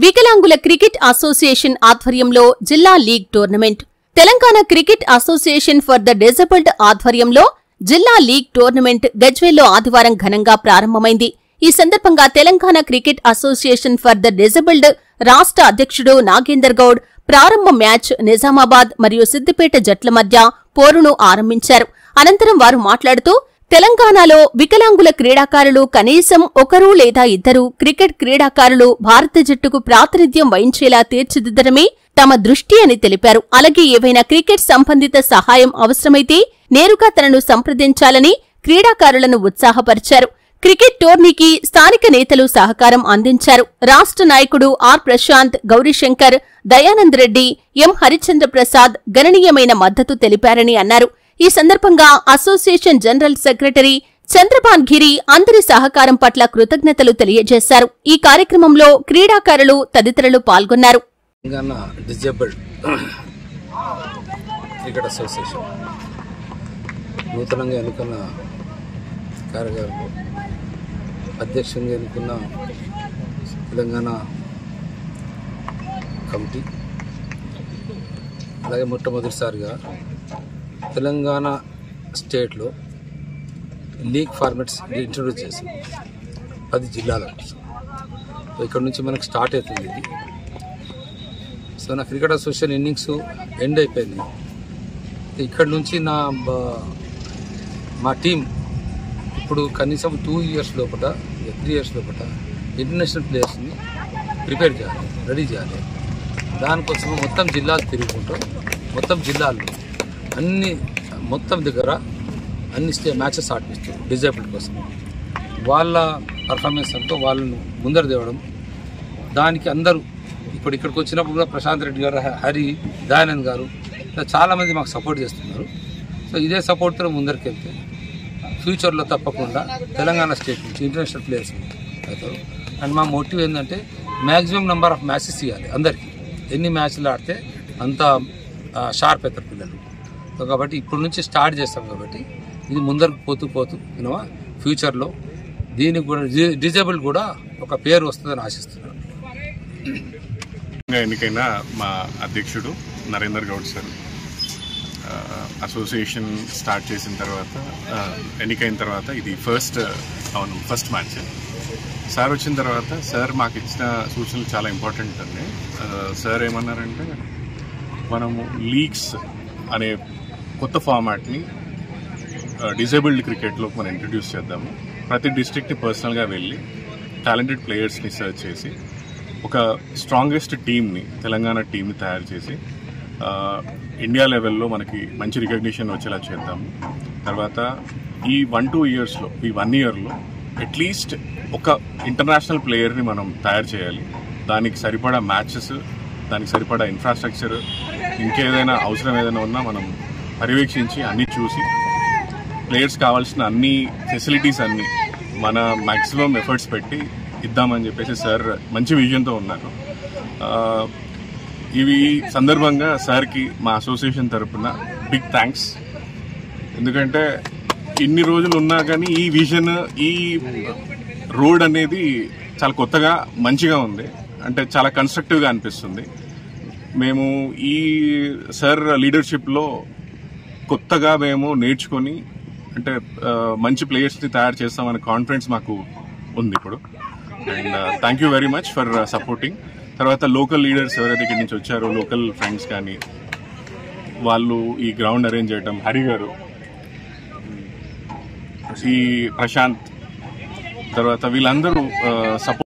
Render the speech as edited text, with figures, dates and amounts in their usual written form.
వికలాంగుల cricket association ఆధ్వర్యంలో జిల్లా league tournament. Telangana cricket association for the disabled ఆధ్వర్యంలో జిల్లా లీగ్ టోర్నమెంట్ గజ్వేల్లో ఆదివారం ఘనంగా ప్రారంభమైంది. ఈ సందర్భంగా Telangana cricket association for the disabled రాష్ట్ర అధ్యక్షుడు నాగేందర్ గౌడ్ ప్రారంభ మ్యాచ్ నిజామాబాద్ మరియు సిద్దిపేట జట్ల మధ్య పోరును ఆరంభించారు. అనంతరం వారు మాట్లాడుతూ తెలంగాణలో వికలాంగుల క్రీడాకారులు కనీసం ఒకరు లేదా ఇద్దరు క్రికెట్ క్రీడాకారులు భారత జట్టుకు ప్రాతినిధ్యం వహించేలా తీర్చిదిద్దడమే తమ దృష్టి అని తెలిపారు. అలాగే ఏవైనా క్రికెట్ సంబంధిత సహాయం అవసరమైతే నేరుగా తనను సంప్రదించాలని క్రీడాకారులను ఉత్సాహపరిచారు. క్రికెట్ టోర్నీకి స్థానిక నేతలు సహకారం అందించారు. రాష్ట్ర నాయకుడు ఆర్ ప్రశాంత్, గౌరీశంకర్, దయానంద్ రెడ్డి, ఎం హరిచంద్ర ప్రసాద్ గణనీయమైన మద్దతు తెలిపారని అన్నారు. ఈ సందర్భంగా అసోసియేషన్ జనరల్ సెక్రటరీ చంద్రబాన్ గిరి అందరి సహకారం పట్ల కృతజ్ఞతలు తెలియజేశారు. ఈ కార్యక్రమంలో క్రీడాకారులు తదితరులు పాల్గొన్నారు. నూతనంగా ఎన్నుకున్న కార్యవర్గం అధ్యక్షంగా ఎన్నుకున్న తెలంగాణ కమిటీ, అలాగే మొట్టమొదటిసారిగా తెలంగాణ స్టేట్లో లీగ్ ఫార్మాట్స్ ఇంట్రొడ్యూస్ చేసి 10 జిల్లాల ఇక్కడ నుంచి మనకు స్టార్ట్ అవుతుంది ఇది. సో నా క్రికెట్ అసోసియేషన్ ఇన్నింగ్స్ ఎండ్ అయిపోయింది. ఇక్కడ నుంచి మా టీం ఇప్పుడు కనీసం 2 years లోపల 3 years లోపల ఇంటర్నేషనల్ ప్లేయర్స్ని ప్రిపేర్ చేయాలి, రెడీ చేయాలి. దానికోసం మొత్తం జిల్లాలు తిరుగుకుంటూ మొత్తం జిల్లాల్లో మొత్తం దగ్గర అన్ని మ్యాచెస్ ఆడిపిస్తారు డిజేబుల్డ్ కోసం. వాళ్ళ పర్ఫార్మెన్స్ అంతా వాళ్ళను ముందర తేవడం, దానికి అందరూ ఇప్పుడు ఇక్కడికి వచ్చినప్పుడు కూడా ప్రశాంత్ రెడ్డి గారు, హరి, దయానంద్ గారు చాలామంది మాకు సపోర్ట్ చేస్తున్నారు. సో ఇదే సపోర్ట్తో ముందరికి వెళ్తే ఫ్యూచర్లో తప్పకుండా తెలంగాణ స్టేట్ నుంచి ఇంటర్నేషనల్ ప్లేయర్స్ అవుతారు. అండ్ మా మోటివ్ ఏంటంటే మ్యాక్సిమం నెంబర్ ఆఫ్ మ్యాచెస్ ఇవ్వాలి అందరికీ. ఎన్ని మ్యాచ్లు ఆడితే అంత షార్ప్ అవుతారు పిల్లలు. సో కాబట్టి ఇప్పుడు నుంచి స్టార్ట్ చేస్తాం కాబట్టి ఇది ముందరకు పోతూ ఫ్యూచర్లో దీనికి కూడా డిజేబుల్ కూడా ఒక పేరు వస్తుందని ఆశిస్తున్నాను. ఎన్నికైన మా అధ్యక్షుడు Narender Goud sir association start చేసిన తర్వాత ఎన్నికైన తర్వాత ఇది ఫస్ట్ మ్యాచ్. సార్ వచ్చిన తర్వాత సార్ మాకు ఇచ్చిన సూచనలు చాలా ఇంపార్టెంట్ అండి. సార్ ఏమన్నారంటే మనము లీగ్స్ అనే కొత్త ఫార్మాట్ని డిజేబుల్డ్ క్రికెట్లో మనం ఇంట్రడ్యూస్ చేద్దాము. ప్రతి డిస్ట్రిక్ట్ని పర్సనల్గా వెళ్ళి టాలెంటెడ్ ప్లేయర్స్ని సర్చ్ చేసి ఒక స్ట్రాంగెస్ట్ టీమ్ని, తెలంగాణ టీమ్ని తయారు చేసి ఇండియా లెవెల్లో మనకి మంచి రికగ్నిషన్ వచ్చేలా చేద్దాము. తర్వాత ఈ 1-2 yearsలో, ఈ 1 yearలో అట్లీస్ట్ ఒక ఇంటర్నేషనల్ ప్లేయర్ని మనం తయారు చేయాలి. దానికి సరిపడా మ్యాచెస్, దానికి సరిపడా ఇన్ఫ్రాస్ట్రక్చర్, ఇంకేదైనా అవసరం ఏదైనా ఉన్నా మనం పర్యవేక్షించి అన్నీ చూసి ప్లేయర్స్ కావాల్సిన అన్ని ఫెసిలిటీస్ అన్నీ మన మ్యాక్సిమం ఎఫర్ట్స్ పెట్టి ఇద్దామని చెప్పేసి సార్ మంచి విజన్తో ఉన్నారు. ఇవి సందర్భంగా సార్కి మా అసోసియేషన్ తరఫున బిగ్ థ్యాంక్స్. ఎందుకంటే ఇన్ని రోజులు ఉన్నా కానీ ఈ విజన్, ఈ రోడ్ అనేది చాలా కొత్తగా మంచిగా ఉంది. అంటే చాలా కన్స్ట్రక్టివ్గా అనిపిస్తుంది. మేము ఈ సార్ లీడర్షిప్లో కొత్తగా మేము నేర్చుకొని అంటే మంచి ప్లేయర్స్ని తయారు చేస్తామనే కాన్ఫిడెన్స్ మాకు ఉంది ఇప్పుడు. And thank you very much for supporting. తర్వాత లోకల్ లీడర్స్ ఎవరైతే ఇక్కడి నుంచి వచ్చారో, లోకల్ ఫ్రెండ్స్ కానీ, వాళ్ళు ఈ గ్రౌండ్ అరేంజ్ చేయడం, హరి గారు, ఈ ప్రశాంత్, తర్వాత వీళ్ళందరూ సపోర్ట్